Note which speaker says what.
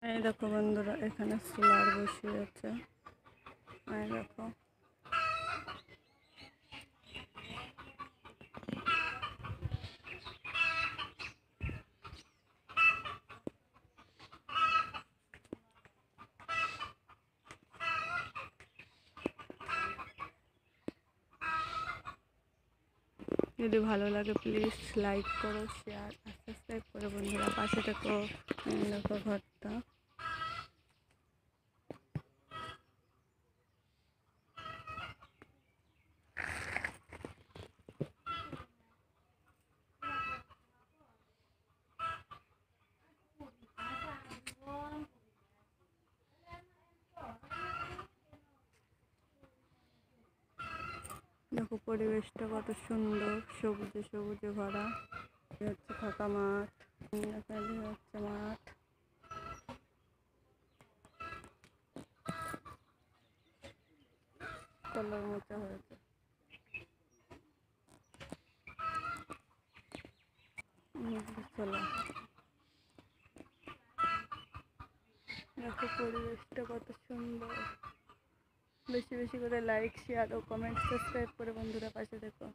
Speaker 1: এই দেখো বন্ধুরা, এখানে সোলার বসিয়ে আছে। এই দেখো, যদি ভালো লাগে প্লিজ লাইক করো, শেয়ার আর সাবস্ক্রাইব করো বন্ধুরা, পাশে থেকো। দেখো ঘরটা, দেখো পরিবেশটা কত সুন্দর, সবুজে সবুজে ভরা। হচ্ছে ফাঁকা মাঠ, হচ্ছে মাঠ, কলার মোচা হয়েছে। দেখো পরিবেশটা কত সুন্দর। বেশি বেশি করে লাইক, শেয়ার ও কমেন্ট, সাবস্ক্রাইব করে বন্ধুরা পাশে দেখো।